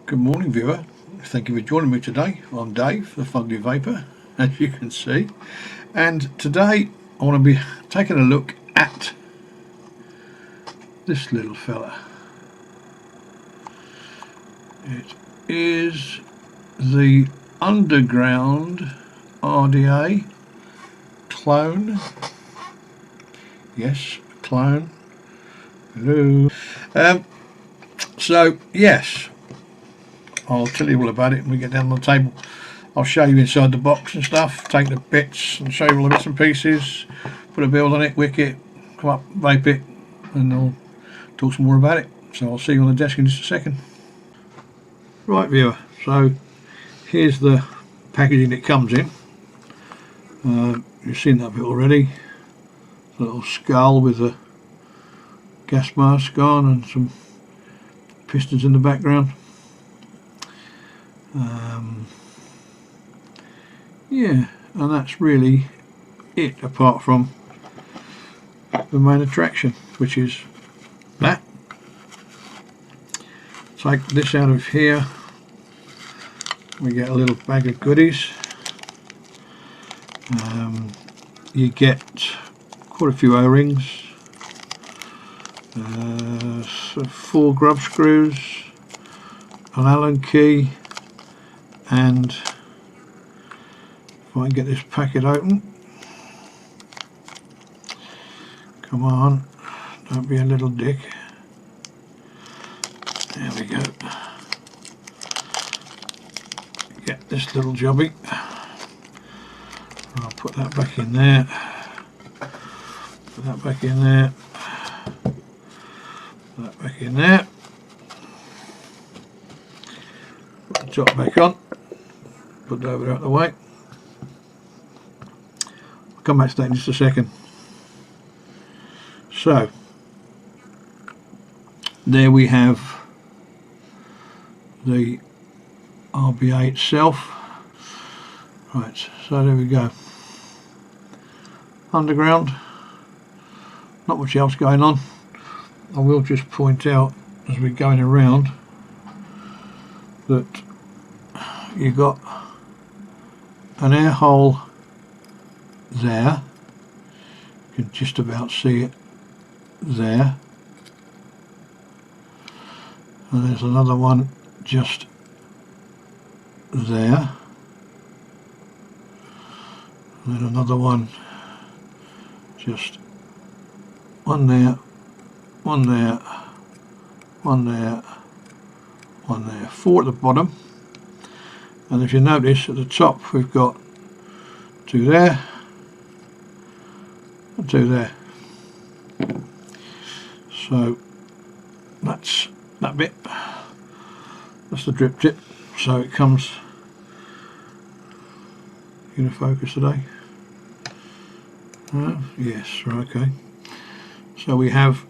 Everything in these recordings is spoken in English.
Good morning, viewer. Thank you for joining me today. I'm Dave, the Fugly Vapor, as you can see. And today I want to be taking a look at this little fella. It is the Underground RDA clone. Yes, clone. Hello. So, yes, I'll tell you all about it when we get down on the table. I'll show you inside the box and stuff, take the bits and show you all the bits and pieces, put a build on it, wick it, come up, vape it, and I'll talk some more about it. So I'll see you on the desk in just a second. Right, viewer, so here's the packaging it comes in. You've seen that bit already. A little skull with a gas mask on and some pistons in the background. Yeah, and that's really it, apart from the main attraction, which is that. Take this out of here, we get a little bag of goodies. You get quite a few O-rings, 4 grub screws, an Allen key, and if I can get this packet open, come on, don't be a little dick. There we go. Get this little jobby. I'll put that back in there. Put that back in there. Put that back in there. Put the top back on. Put that over out of the way. I'll come back to that in just a second. So, there we have the RDA itself. Right, so there we go. Underground, not much else going on. I will just point out as we're going around that you got an air hole there, you can just about see it there, and there's another one just there, and then another one just one there, one there, one there, one there, 4 at the bottom. And if you notice at the top we've got 2 there and 2 there. So that's that bit. That's the drip tip. So it comes in focus today. Yes, right, okay. So we have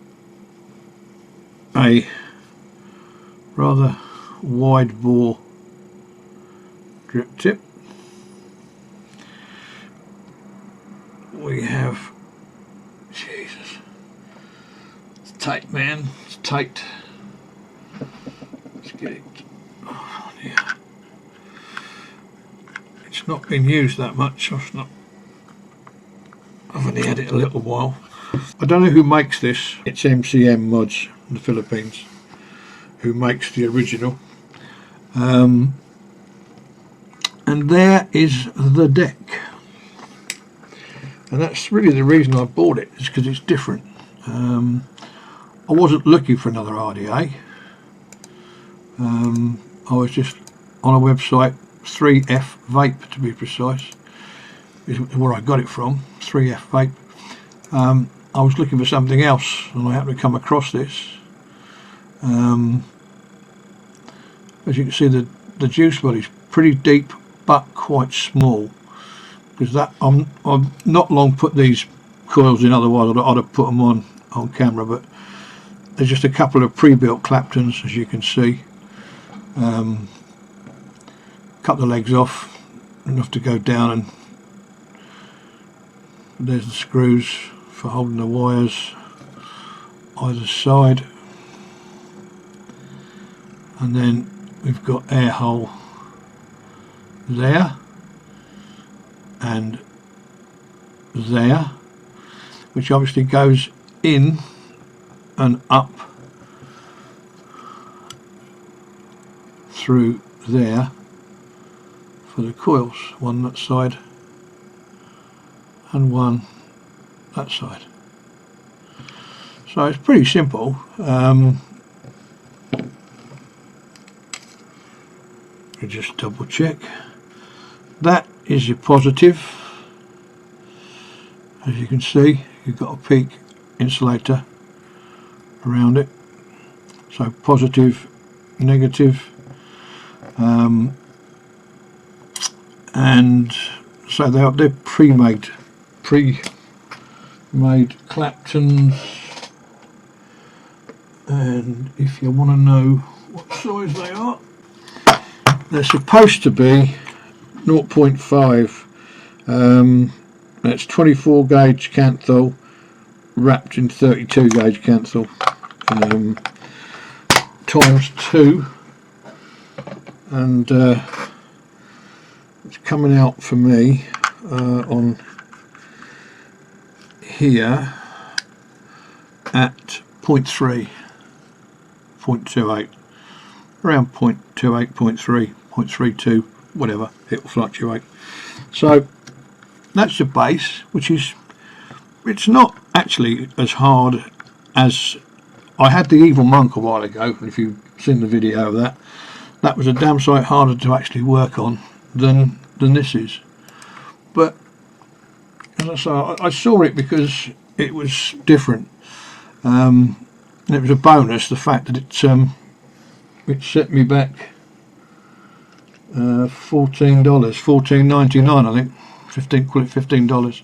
a rather wide bore drip tip. We have, Jesus, it's tight, man, it's tight. Let's get it. Oh, yeah. It's not been used that much. I've only had it a little while. I don't know who makes this. It's MCM Mods in the Philippines who makes the original. And there is the deck. And that's really the reason I bought it, is because it's different. I wasn't looking for another RDA. I was just on a website, 3F Vape to be precise, is where I got it from, 3F Vape. I was looking for something else and I happened to come across this. As you can see, the juice body's pretty deep but quite small, because that I've not long put these coils in, otherwise I'd have put them on camera, but there's just a couple of pre-built Claptons, as you can see. Cut the legs off enough to go down, and there's the screws for holding the wires either side, and then we've got air hole there and there, which obviously goes in and up through there for the coils, one that side and one that side. So it's pretty simple. You just double check. That is your positive. As you can see, you've got a peak insulator around it. So positive, negative, and so they're pre-made Claptons. And if you want to know what size they are, they're supposed to be 0.5. That's 24 gauge Canthal wrapped in 32 gauge Canthal, times 2, and it's coming out for me on here at 0.3, 0.28, around 0.28, 0.3, 0.32, whatever, it will fluctuate. So that's the base, which is, it's not actually as hard as, I had the Evil Monk a while ago, and if you've seen the video of that, that was a damn sight harder to actually work on than this is. But as I say, I saw it because it was different. And it was a bonus, the fact that it set me back $14, $14.99 I think, call it $15,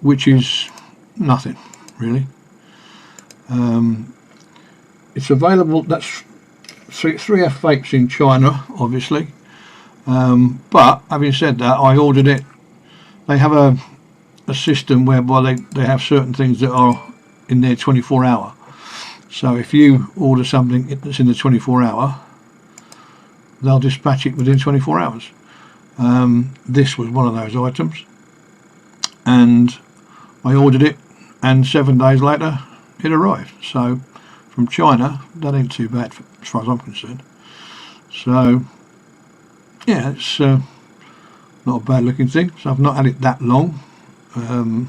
which is nothing really. It's available, that's 3F Vapes in China obviously, but having said that, I ordered it. They have a system whereby they have certain things that are in their 24-hour. So if you order something that's in the 24-hour, they'll dispatch it within 24 hours. This was one of those items, and I ordered it, and 7 days later it arrived. So from China, that ain't too bad as far as I'm concerned. So yeah, it's not a bad looking thing. So I've not had it that long, a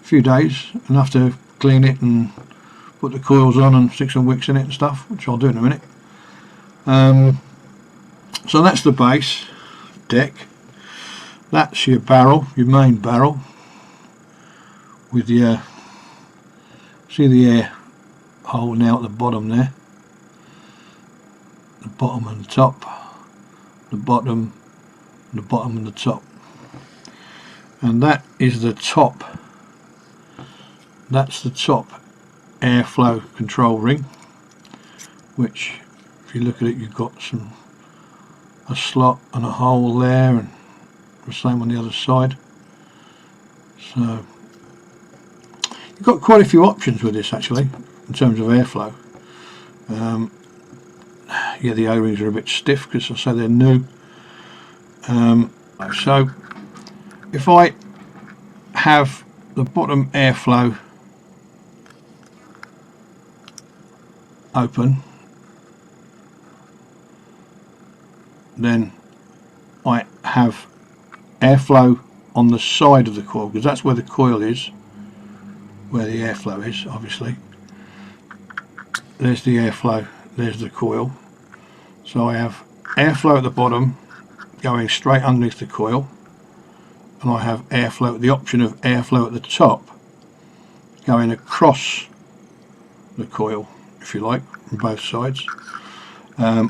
few days, enough to clean it and put the coils on and stick some wicks in it and stuff, which I'll do in a minute. So that's the base deck. That's your barrel, your main barrel, with your, see the air hole now at the bottom there, the bottom and the top, the bottom, the bottom and the top, and that is the top. That's the top airflow control ring, which if you look at it, you've got a slot and a hole there, and the same on the other side. So you've got quite a few options with this actually in terms of airflow. Yeah, the O-rings are a bit stiff because I say they're new. So if I have the bottom airflow open, then I have airflow on the side of the coil, because that's where the coil is, where the airflow is obviously. There's the airflow, there's the coil. So I have airflow at the bottom going straight underneath the coil, and I have airflow, the option of airflow at the top going across the coil, if you like, from both sides.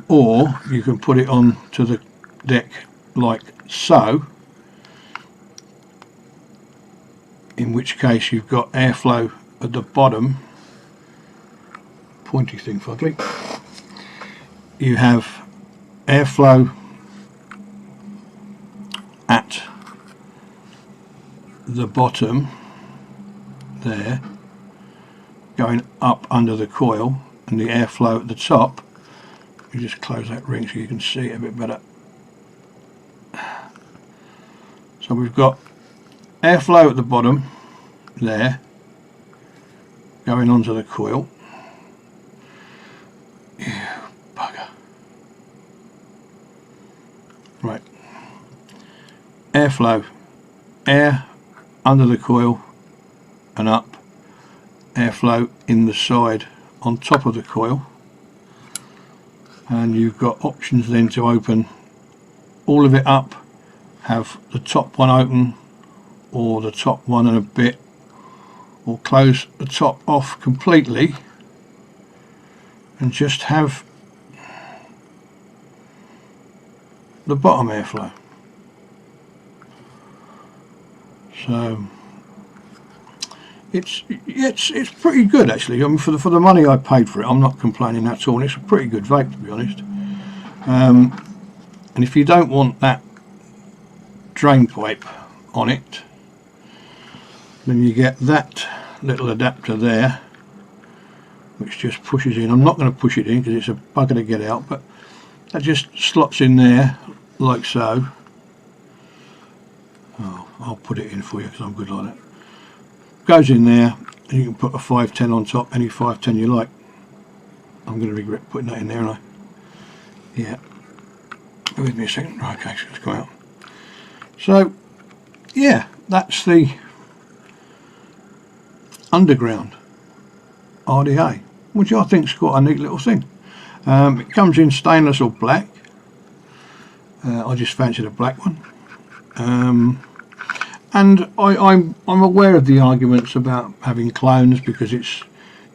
Or you can put it on to the deck like so, in which case you've got airflow at the bottom, pointy thing fuckly, you have airflow at the bottom there going up under the coil, and the airflow at the top me just close that ring so you can see it a bit better. So we've got airflow at the bottom there going onto the coil. Ew, bugger. Right. Airflow. Air under the coil and up. Airflow in the side on top of the coil. And you've got options then to open all of it up, have the top one open or the top one and a bit, or close the top off completely and just have the bottom airflow. So it's pretty good actually. I mean, for the money I paid for it, I'm not complaining at all. It's a pretty good vape, to be honest. And if you don't want that drain pipe on it, then you get that little adapter there, which just pushes in. I'm not going to push it in because it's a bugger to get out, but that just slots in there like so. Oh, I'll put it in for you because I'm good like that. Goes in there, and you can put a 510 on top, any 510 you like. I'm going to regret putting that in there, aren't I? Yeah. Bear with me a second. Right, okay, so let's go out. So, yeah, that's the Underground RDA, which I think's quite a neat little thing. It comes in stainless or black. I just fancied a black one. And I'm aware of the arguments about having clones because it's,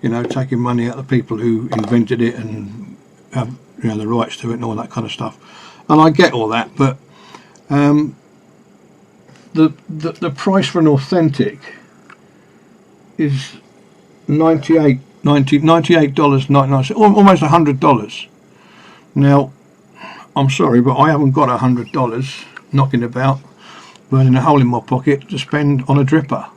you know, taking money out of the people who invented it and have, you know, the rights to it and all that kind of stuff. And I get all that, but the price for an authentic is $98.99, almost $100. Now, I'm sorry, but I haven't got $100 knocking about, burning a hole in my pocket to spend on a dripper.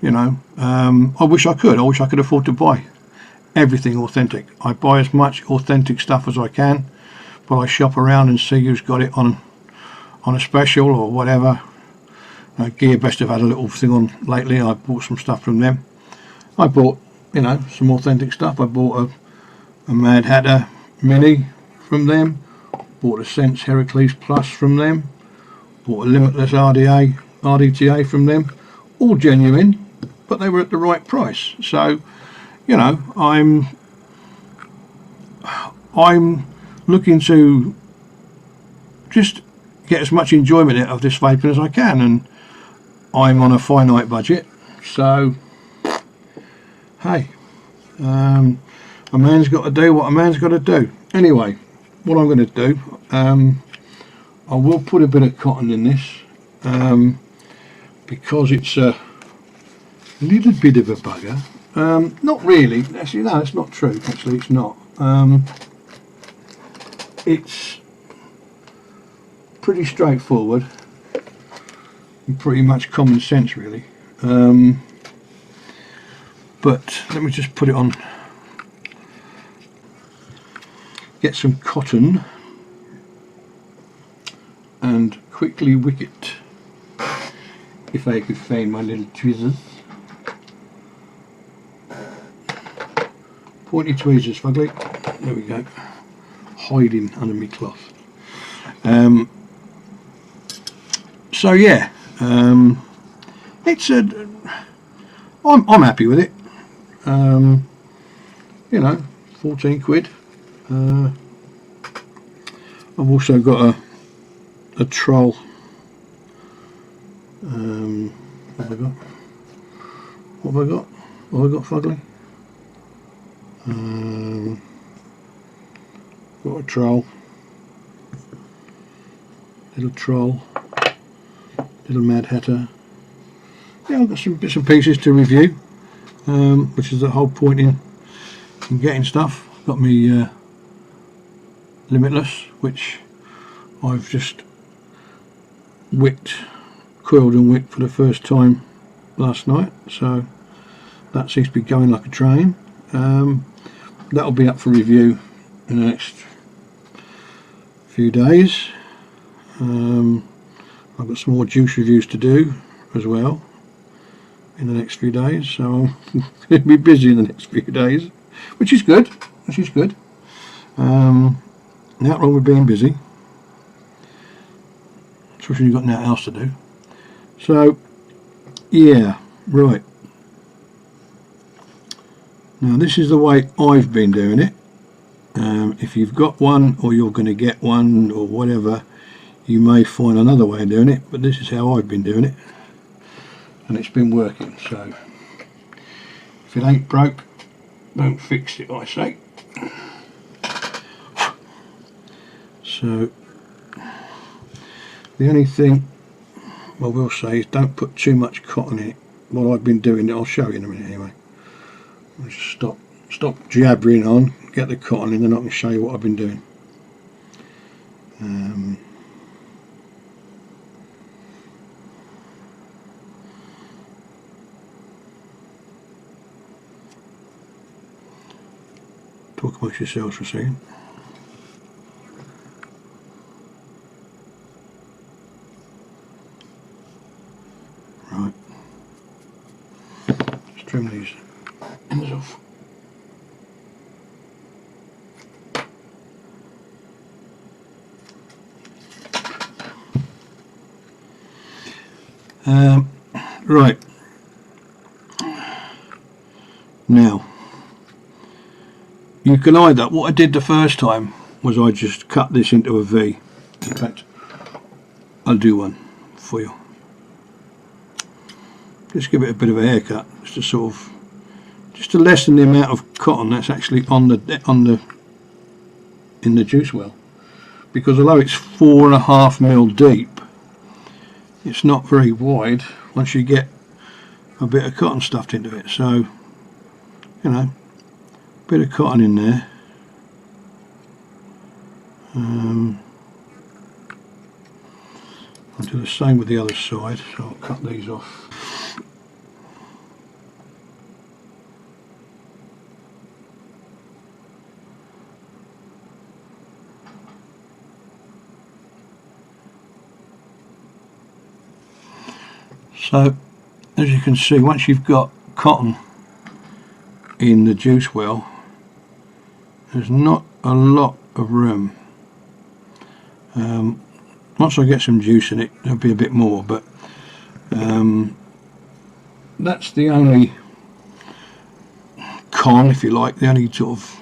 You know, I wish I could. I wish I could afford to buy everything authentic. I buy as much authentic stuff as I can, but I shop around and see who's got it on a special or whatever. Gear Best have had a little thing on lately. I bought some stuff from them. I bought, you know, some authentic stuff. I bought a Mad Hatter Mini from them. Bought a Sense Heracles Plus from them. Bought a Limitless RDTA from them. All genuine, but they were at the right price. So, you know, I'm looking to just get as much enjoyment out of this vaping as I can, and I'm on a finite budget, so hey, a man's got to do what a man's got to do. Anyway, what I'm going to do, I will put a bit of cotton in this because it's a little bit of a bugger. Not really, actually no, it's not true, actually it's not. It's pretty straightforward and pretty much common sense really. But let me just put it on, get some cotton and quickly wick it, if I could find my little tweezers. Pointy tweezers, fugly. There we go. Hiding under my cloth. So yeah, it's a. I'm happy with it. You know, 14 quid. I've also got a troll. What have I got? What have I got? What have I got, fugly? Got a troll. Little troll. Little Mad Hatter. Yeah, I've got some bits and pieces to review, which is the whole point in getting stuff. Got me Limitless, which I've just coiled and wicked for the first time last night, so that seems to be going like a train. that'll be up for review in the next few days. I've got some more juice reviews to do as well in the next few days, so I'm going to be busy in the next few days, which is good. Not wrong with being busy, especially when you've got nothing else to do. So yeah, right, now this is the way I've been doing it. If you've got one, or you're going to get one, or whatever, you may find another way of doing it, but this is how I've been doing it, and it's been working. So if it ain't broke, don't fix it, I say. So the only thing I will say is don't put too much cotton in it. What I've been doing, I'll show you in a minute anyway. I'll just stop jabbering on, get the cotton in, and I can show you what I've been doing. Talk amongst yourselves for a second. Right. Just trim these ends off. Right. Now, you can either, what I did the first time was I just cut this into a V. In fact, I'll do one for you. Just give it a bit of a haircut, just to lessen the amount of cotton that's actually in the juice well. Because although it's 4.5 mm deep, it's not very wide once you get a bit of cotton stuffed into it. So, you know, a bit of cotton in there. I'll do the same with the other side, so I'll cut these off. So, as you can see, once you've got cotton in the juice well, there's not a lot of room. Once I get some juice in it, there'll be a bit more, but that's the only con, if you like, the only sort of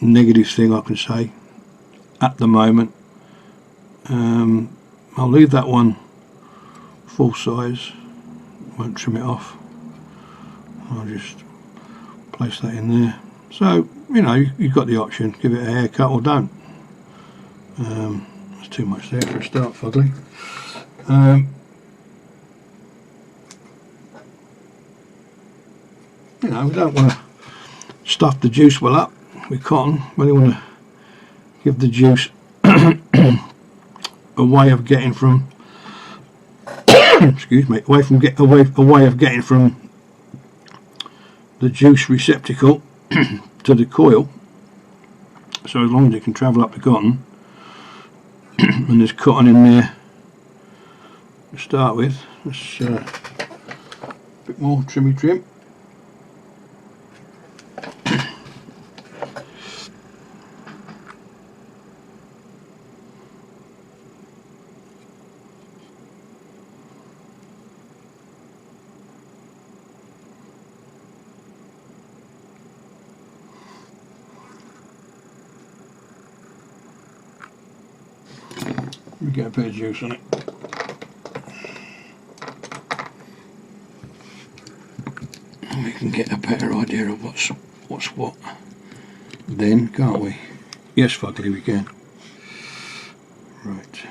negative thing I can say at the moment. I'll leave that one full size, won't trim it off. I'll just place that in there. So, you know, you've got the option, give it a haircut or don't. There's too much there for a start, fugly. You know, we don't want to stuff the juice well up with cotton. We only want to give the juice a way of getting from excuse me, a way of getting from the juice receptacle to the coil. So as long as it can travel up the cotton, and there's cotton in there to start with. Let's a bit more trim. We get a bit of juice on it. And we can get a better idea of what's what then, can't we? Yes, fugly, we can. Right.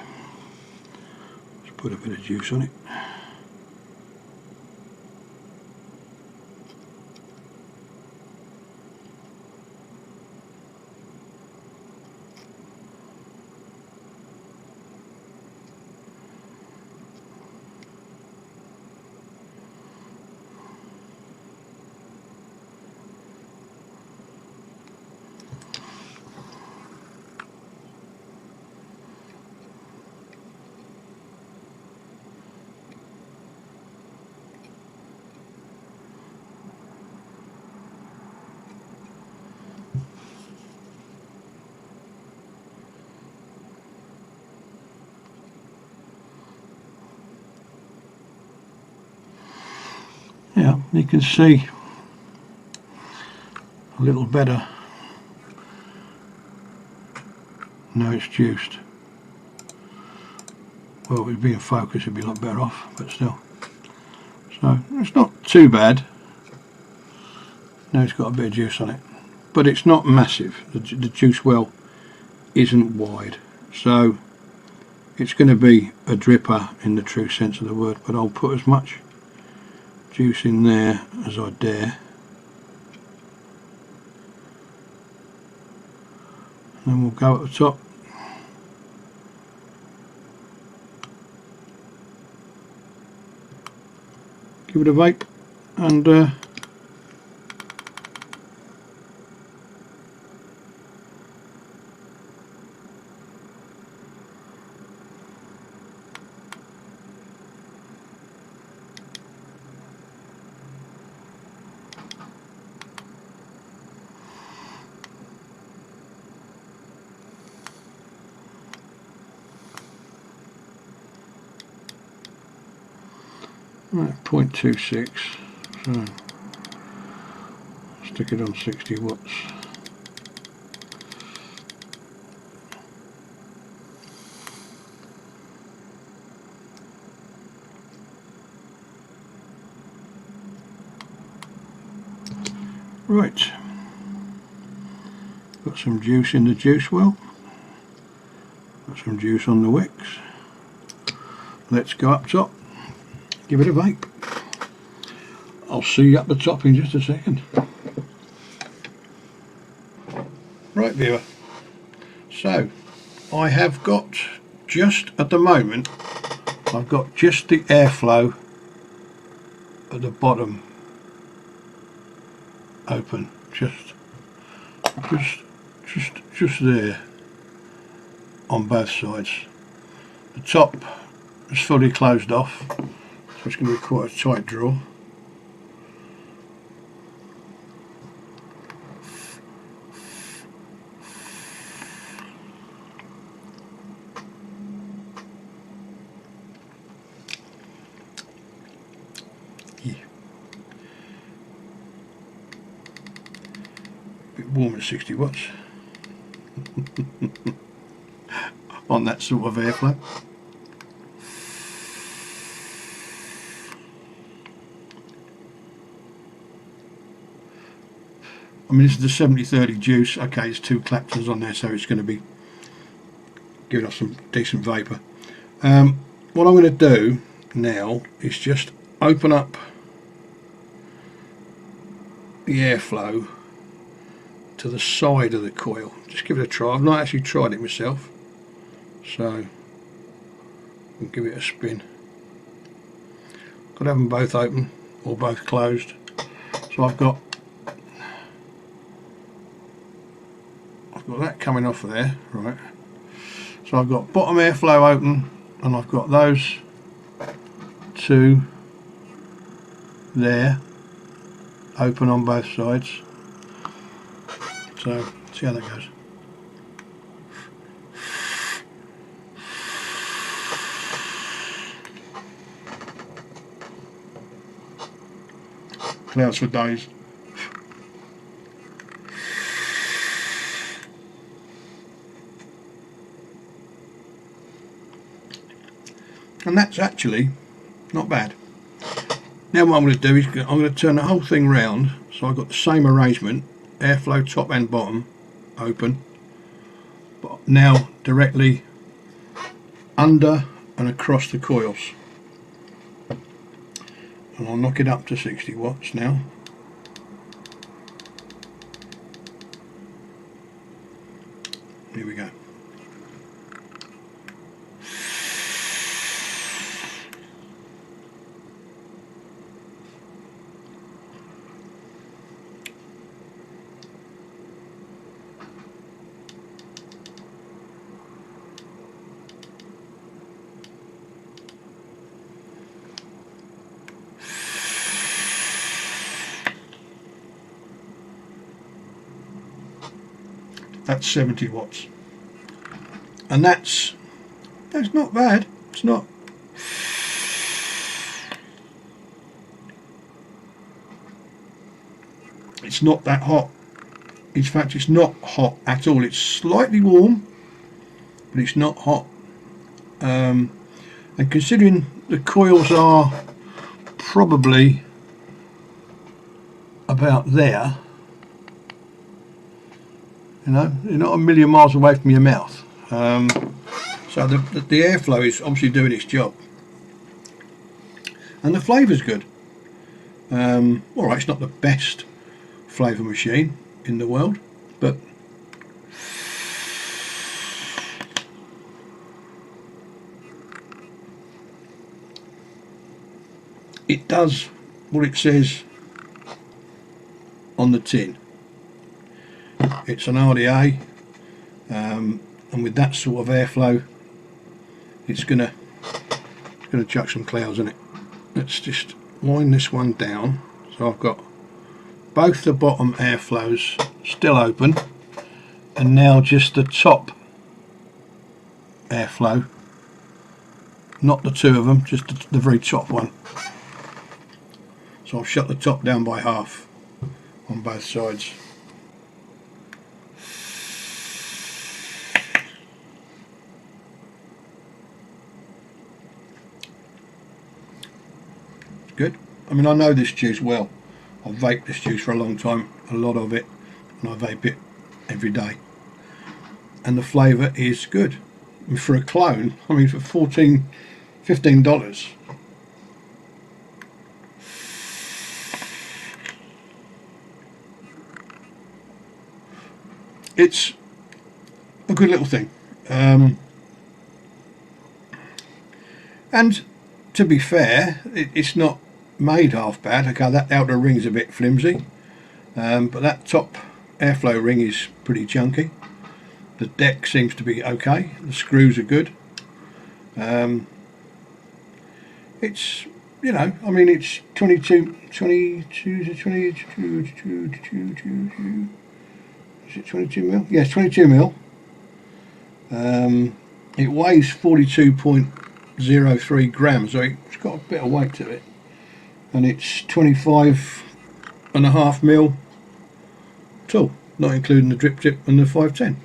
Let's put a bit of juice on it. You can see a little better. Now it's juiced. Well, it would be in focus, it'd be a lot better off, but still. So it's not too bad. Now it's got a bit of juice on it, but it's not massive. The juice well isn't wide, so it's going to be a dripper in the true sense of the word, but I'll put as much juice in there as I dare. And we'll go at the top. Give it a vape and right, 0.26, so stick it on 60 watts. Right, got some juice in the juice well, got some juice on the wicks. Let's go up top, give it a vape. I'll see you up the top in just a second. Right, viewer, so I have got, just at the moment, I've got just the airflow at the bottom open, just there on both sides. The top is fully closed off, so it's going to be quite a tight draw. Yeah. Bit warm at 60 watts on that sort of airflow. I mean, this is the 70-30 juice. Okay, it's 2 claptons on there, so it's going to be giving us some decent vapour. What I'm going to do now is just open up the airflow to the side of the coil. Just give it a try. I've not actually tried it myself, so I'll give it a spin. Got to have them both open or both closed. So I've got that coming off of there, right? So I've got bottom airflow open, and I've got those two there open on both sides. So see how that goes. Clouds for days. And that's actually not bad. Now what I'm going to do is I'm going to turn the whole thing round, so I've got the same arrangement, airflow top and bottom open, but now directly under and across the coils. And I'll knock it up to 60 watts now. Here we go. That's 70 watts, and that's not bad. It's not. it's not that hot. In fact, it's not hot at all. It's slightly warm, but it's not hot. And considering the coils are probably about there, you know, you're not a million miles away from your mouth. So the airflow is obviously doing its job, and the flavour's good. Alright, it's not the best flavour machine in the world, but it does what it says on the tin. It's an RDA, and with that sort of airflow, it's gonna chuck some clouds in it. Let's just wind this one down. So I've got both the bottom airflows still open, and now just the top airflow, not the two of them, just the very top one. So I've shut the top down by half on both sides. Good. I mean, I know this juice well. I've vaped this juice for a long time, a lot of it, and I vape it every day. And the flavour is good. And for a clone, I mean, for $15, it's a good little thing. And to be fair, it's not made half bad. Okay, that outer ring's a bit flimsy, but that top airflow ring is pretty chunky. The deck seems to be okay. The screws are good. It's, you know, I mean, it's 22 is it 22 mil? Yes, 22 mil. It weighs 42.03 grams, so it's got a bit of weight to it, and it's 25.5 mil tool, not including the drip tip and the 510.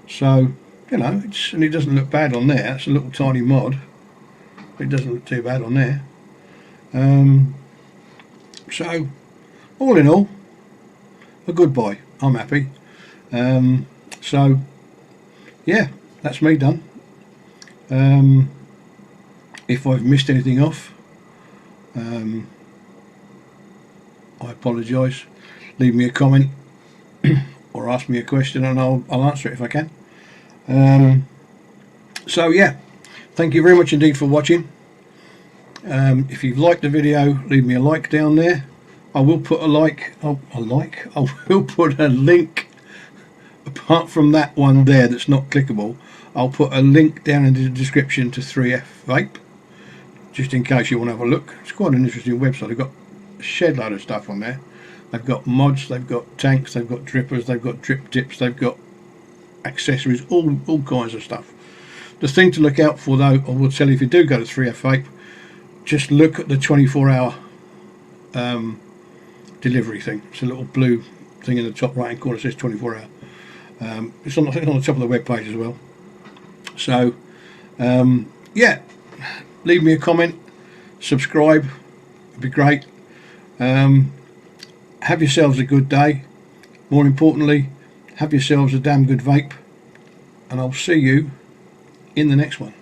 So, you know, and it doesn't look bad on there. It's a little tiny mod. It doesn't look too bad on there. So, all in all, a good buy. I'm happy. So, yeah, that's me done. If I've missed anything off, I apologise. Leave me a comment or ask me a question, and I'll answer it if I can. So yeah, thank you very much indeed for watching. If you've liked the video, leave me a like down there. I will put I will put a link, apart from that one there that's not clickable. I'll put a link down in the description to 3F Vape, just in case you want to have a look. It's quite an interesting website. They've got a shed load of stuff on there. They've got mods, they've got tanks, they've got drippers, they've got drip tips, they've got accessories, all kinds of stuff. The thing to look out for, though, I will tell you, if you do go to 3F Vape, just look at the 24-hour delivery thing. It's a little blue thing in the top right hand corner that says 24 hour. It's on, I think, on the top of the web page as well. So yeah, leave me a comment, subscribe, it'd be great. Have yourselves a good day. More importantly, have yourselves a damn good vape, and I'll see you in the next one.